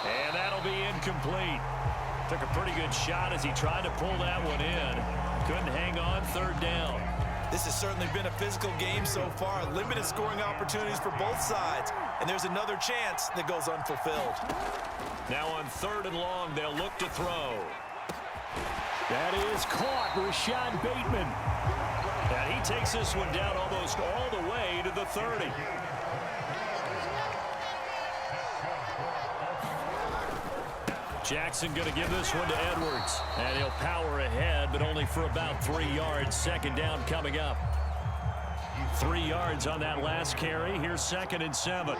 And that'll be incomplete. Took a pretty good shot as he tried to pull that one in. Couldn't hang on, third down. This has certainly been a physical game so far. Limited scoring opportunities for both sides. And there's another chance that goes unfulfilled. Now on 3rd and long, they'll look to throw. That is caught, Rashad Bateman. And he takes this one down almost all the way to the 30. Jackson going to give this one to Edwards. And he'll power ahead, but only for about 3 yards. 2nd down coming up. 3 yards on that last carry. Here's 2nd and 7.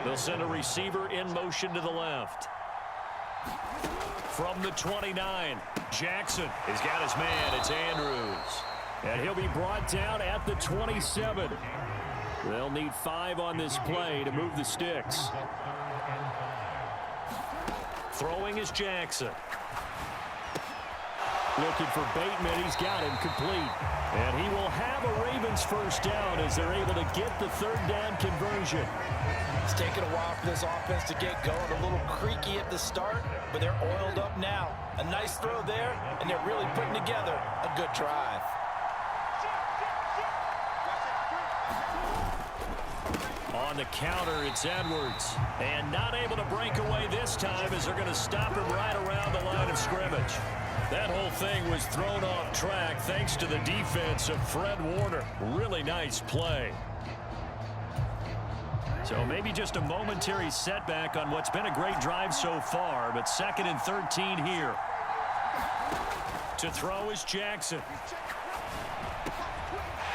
They'll send a receiver in motion to the left. From the 29, Jackson has got his man. It's Andrews. And he'll be brought down at the 27. They'll need 5 on this play to move the sticks. Throwing is Jackson. Looking for Bateman. He's got him complete. And he will have a Ravens first down as they're able to get the 3rd down conversion. It's taken a while for this offense to get going. A little creaky at the start, but they're oiled up now. A nice throw there, and they're really putting together a good drive. On the counter, it's Edwards. And not able to break away this time as they're going to stop him right around the line of scrimmage. That whole thing was thrown off track thanks to the defense of Fred Warner. Really nice play. So maybe just a momentary setback on what's been a great drive so far, but 2nd and 13 here. To throw is Jackson.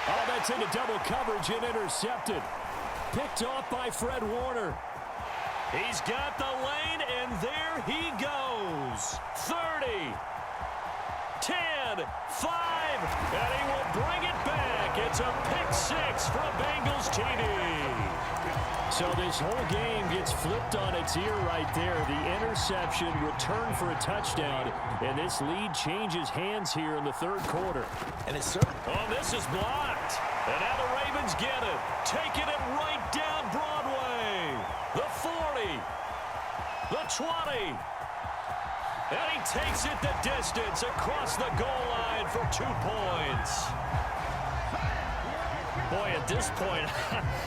Oh, that's into double coverage and intercepted. Picked off by Fred Warner. He's got the lane, and there he goes. 30, 10, 5, and he will bring it back. It's a pick 6 for a Bengals TD. So this whole game gets flipped on its ear right there. The interception, return for a touchdown, and this lead changes hands here in the 3rd quarter. And it's oh, this is blocked. And now the Ravens get it. Taking it right down Broadway. The 40. The 20. And he takes it the distance across the goal line for 2 points. Boy, at this point,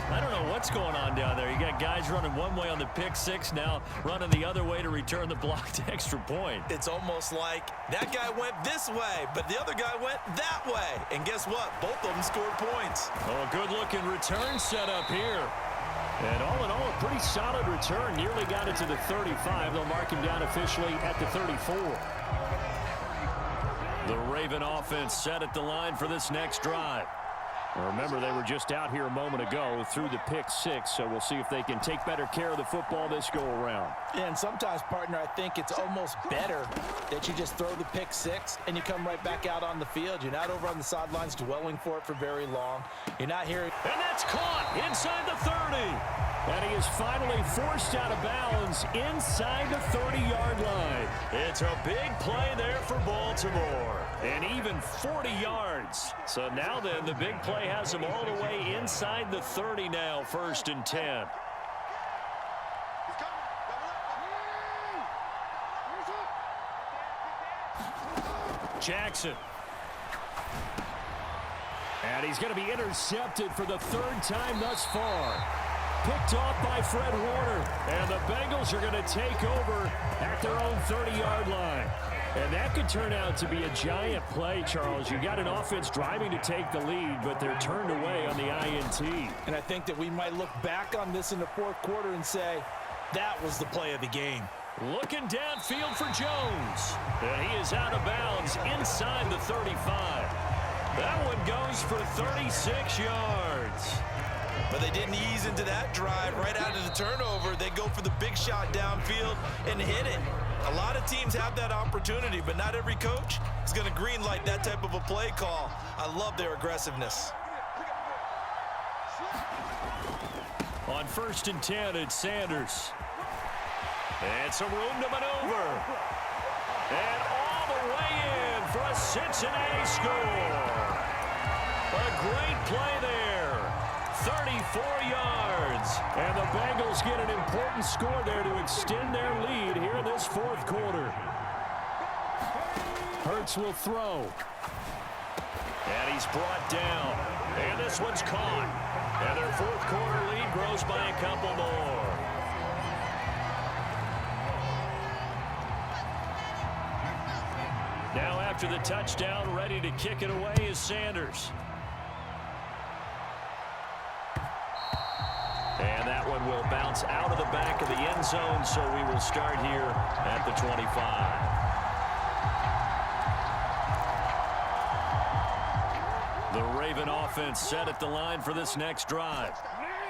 I don't know what's going on down there. You got guys running one way on the pick 6, now running the other way to return the blocked extra point. It's almost like that guy went this way, but the other guy went that way. And guess what? Both of them scored points. Oh, a good-looking return set up here. And all in all, a pretty solid return. Nearly got it to the 35. They'll mark him down officially at the 34. The Raven offense set at the line for this next drive. Remember, they were just out here a moment ago through the pick 6, so we'll see if they can take better care of the football this go-around. Yeah, and sometimes, partner, I think it's almost better that you just throw the pick 6 and you come right back out on the field. You're not over on the sidelines dwelling for it for very long. You're not hearing... And that's caught inside the 30. And he is finally forced out of bounds inside the 30-yard line. It's a big play there for Baltimore. And even 40 yards. So now then, the big play has him all the way inside the 30 now, 1st and 10. Jackson. And he's going to be intercepted for the 3rd time thus far. Picked off by Fred Warner. And the Bengals are going to take over at their own 30-yard line. And that could turn out to be a giant play, Charles. You got an offense driving to take the lead, but they're turned away on the INT. And I think that we might look back on this in the 4th quarter and say, that was the play of the game. Looking downfield for Jones. And he is out of bounds inside the 35. That one goes for 36 yards. But they didn't ease into that drive right out of the turnover. They go for the big shot downfield and hit it. A lot of teams have that opportunity, but not every coach is going to greenlight that type of a play call. I love their aggressiveness. On 1st and 10, it's Sanders. And some room to maneuver. And all the way in for a Cincinnati score. A great play there. 34 yards. And the Bengals get an important score there to extend their lead here in this fourth quarter. Hurts will throw. And he's brought down. And this one's caught. And their fourth quarter lead grows by a couple more. Now after the touchdown, ready to kick it away is Sanders. And that one will bounce out of the back of the end zone, so we will start here at the 25. The Raven offense set at the line for this next drive.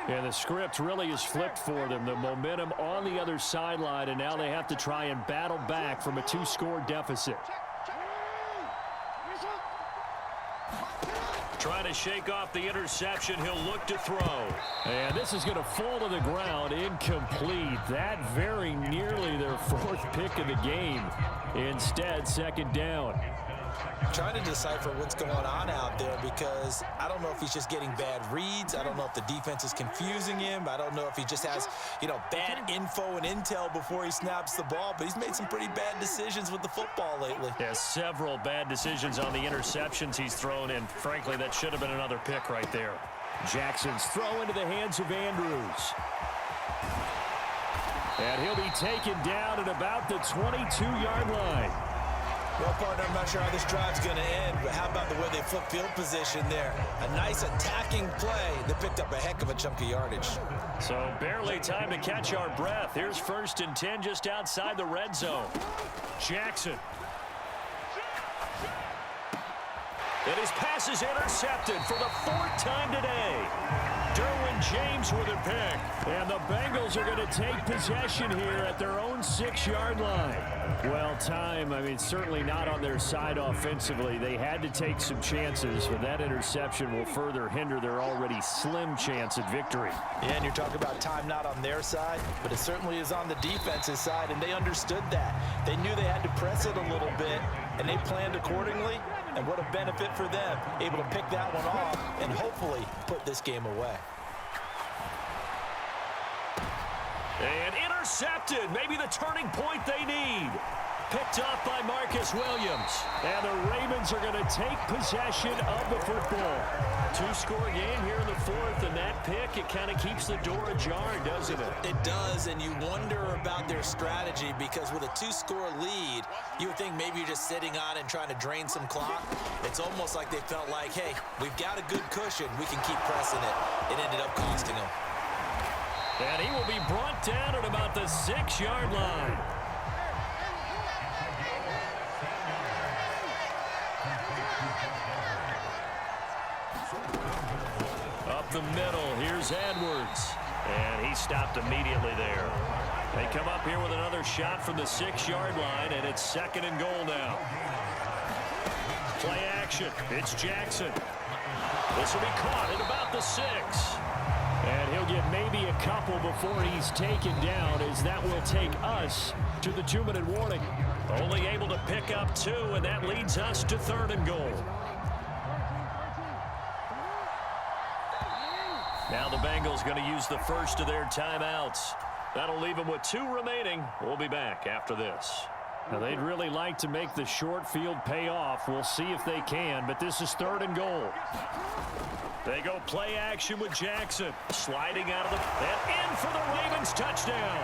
And the script really is flipped for them. The momentum on the other sideline, and now they have to try and battle back from a 2-score deficit. Trying to shake off the interception. He'll look to throw. And this is going to fall to the ground. Incomplete. That very nearly their fourth pick of the game. Instead, second down. Trying to decipher what's going on out there, because I don't know if he's just getting bad reads. I don't know if the defense is confusing him. I don't know if he just has, bad info and intel before he snaps the ball. But he's made some pretty bad decisions with the football lately. Yeah, several bad decisions on the interceptions he's thrown, and frankly, that should have been another pick right there. Jackson's throw into the hands of Andrews. And he'll be taken down at about the 22-yard line. Well, partner, I'm not sure how this drive's going to end, but how about the way they flip field position there? A nice attacking play that picked up a heck of a chunk of yardage. So barely time to catch our breath. Here's 1st and 10 just outside the red zone. Jackson. And his pass is intercepted for the 4th time today. Derwin James with a pick. And the Bengals are going to take possession here at their own 6-yard line. Well, certainly not on their side offensively. They had to take some chances, but that interception will further hinder their already slim chance at victory. Yeah, and you're talking about time not on their side, but it certainly is on the defense's side, and they understood that. They knew they had to press it a little bit, and they planned accordingly, and what a benefit for them, able to pick that one off and hopefully put this game away. And intercepted, maybe the turning point they need. Picked off by Marcus Williams. And the Ravens are going to take possession of the football. 2-score game here in the 4th, and that pick, it kind of keeps the door ajar, doesn't it? It does, and you wonder about their strategy, because with a 2-score lead, you would think maybe you're just sitting on and trying to drain some clock. It's almost like they felt like, hey, we've got a good cushion. We can keep pressing it. It ended up costing them. And he will be brought down at about the 6-yard line. Up the middle, here's Edwards. And he stopped immediately there. They come up here with another shot from the 6-yard line, and it's 2nd and goal now. Play action. It's Jackson. This will be caught at about the 6. And he'll get maybe a couple before he's taken down, as that will take us to the 2-minute warning. Only able to pick up 2, and that leads us to 3rd and goal. Now the Bengals going to use the first of their timeouts. That'll leave them with 2 remaining. We'll be back after this. Now they'd really like to make the short field pay off. We'll see if they can, but this is 3rd and goal. They go play action with Jackson. Sliding out of the... and in for the Ravens touchdown.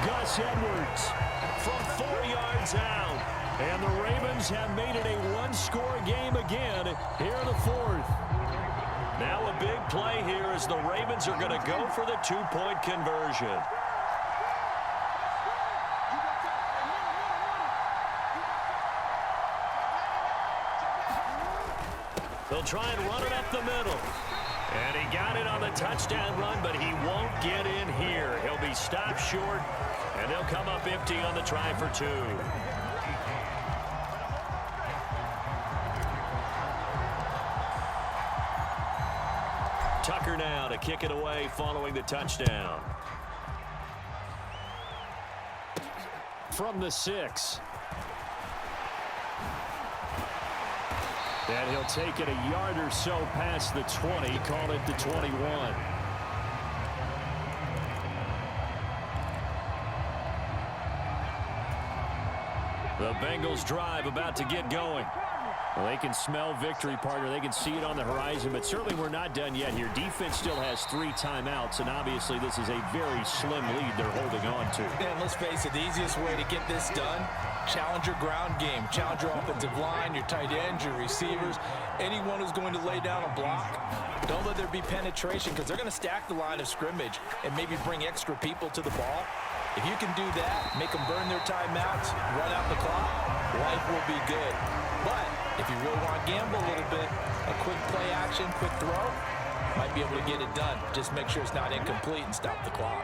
Gus Edwards from 4 yards out. And the Ravens have made it a 1-score game again here in the 4th. Now a big play here as the Ravens are going to go for the 2-point conversion. They'll try and run it up the middle. And he got it on the touchdown run, but he won't get in here. He'll be stopped short, and they'll come up empty on the try for 2. Tucker now to kick it away following the touchdown. From the 6. And he'll take it a yard or so past the 20, call it the 21. The Bengals drive about to get going. Well, they can smell victory, partner. They can see it on the horizon, but certainly we're not done yet here. Defense still has 3 timeouts, and obviously this is a very slim lead they're holding on to. And let's face it, the easiest way to get this done, challenge your ground game. Challenge your offensive line, your tight ends, your receivers, anyone who's going to lay down a block. Don't let there be penetration because they're going to stack the line of scrimmage and maybe bring extra people to the ball. If you can do that, make them burn their timeouts, run out the clock, life will be good. But if you really want to gamble a little bit, a quick play action, quick throw, might be able to get it done. Just make sure it's not incomplete and stop the clock.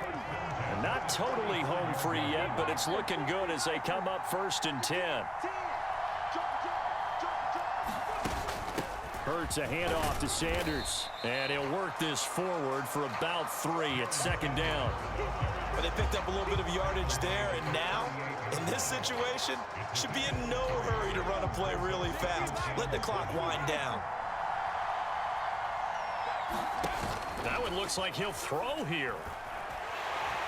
And not totally home free yet, but it's looking good as they come up 1st and 10. Hurts a handoff to Sanders. And he'll work this forward for about 3 at 2nd down. But they picked up a little bit of yardage there, and now, in this situation, should be in no hurry to run a play really fast. Let the clock wind down. That one looks like he'll throw here.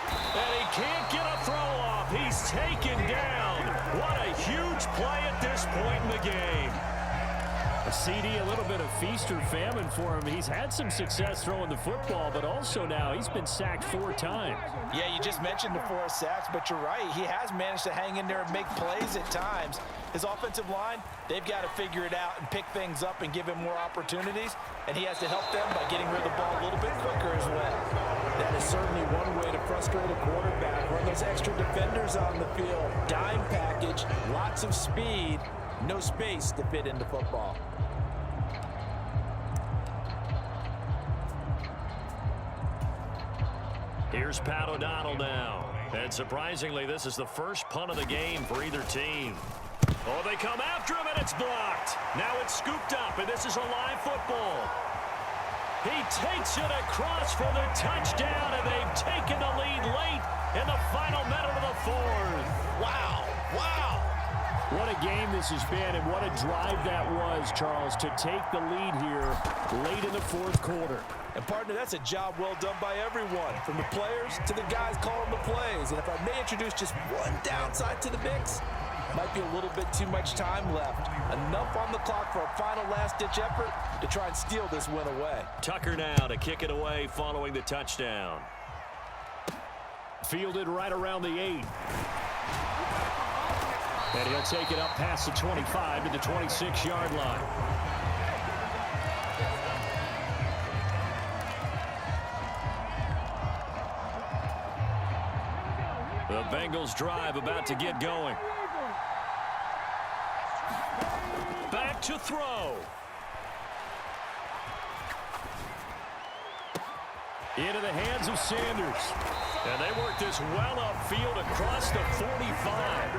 And he can't get a throw off. He's taken down. What a huge play at this point in the game. A CD, a little bit of feast or famine for him. He's had some success throwing the football, but also now he's been sacked 4 times. Yeah, you just mentioned the 4 sacks, but you're right. He has managed to hang in there and make plays at times. His offensive line, they've got to figure it out and pick things up and give him more opportunities, and he has to help them by getting rid of the ball a little bit quicker as well. That is certainly one way to frustrate a quarterback. Run those extra defenders on the field. Dime package, lots of speed, no space to fit into football. Here's Pat O'Donnell now. And surprisingly, this is the first punt of the game for either team. Oh, they come after him, and it's blocked. Now it's scooped up, and this is a live football. He takes it across for the touchdown, and they've taken the lead late in the final minute of the 4th. Wow, wow. What a game this has been, and what a drive that was, Charles, to take the lead here late in the 4th quarter. And, partner, that's a job well done by everyone, from the players to the guys calling the plays. And if I may introduce just one downside to the mix, might be a little bit too much time left. Enough on the clock for a final last-ditch effort to try and steal this win away. Tucker now to kick it away following the touchdown. Fielded right around the 8. And he'll take it up past the 25 to the 26-yard line. The Bengals drive about to get going. Back to throw. Into the hands of Sanders. And they work this well upfield across the 45.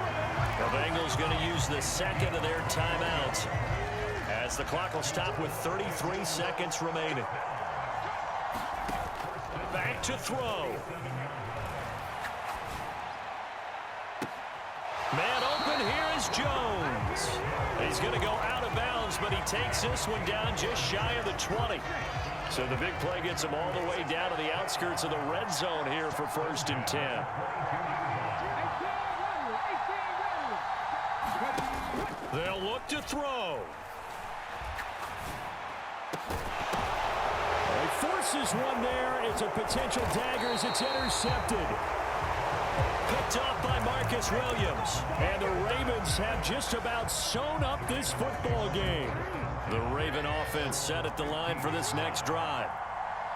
The Bengals going to use the second of their timeouts as the clock will stop with 33 seconds remaining. Back to throw. Man open, here is Jones. He's going to go out of bounds, but he takes this one down just shy of the 20. So the big play gets him all the way down to the outskirts of the red zone here for 1st and 10. They'll look to throw. He forces one there. It's a potential dagger as it's intercepted. Picked off by Marcus Williams. And the Ravens have just about sewn up this football game. The Raven offense set at the line for this next drive.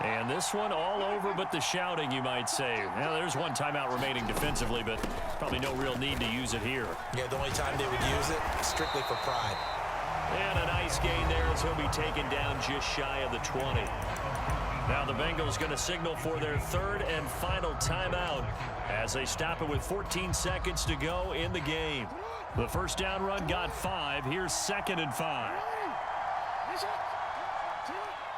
And this one all over but the shouting, you might say. Now, there's one timeout remaining defensively, but probably no real need to use it here. Yeah, the only time they would use it, strictly for pride. And a nice gain there as he'll be taken down just shy of the 20. Now the Bengals going to signal for their 3rd and final timeout as they stop it with 14 seconds to go in the game. The first down run got 5. Here's 2nd and 5.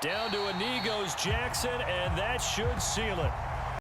Down to a knee goes Jackson, and that should seal it.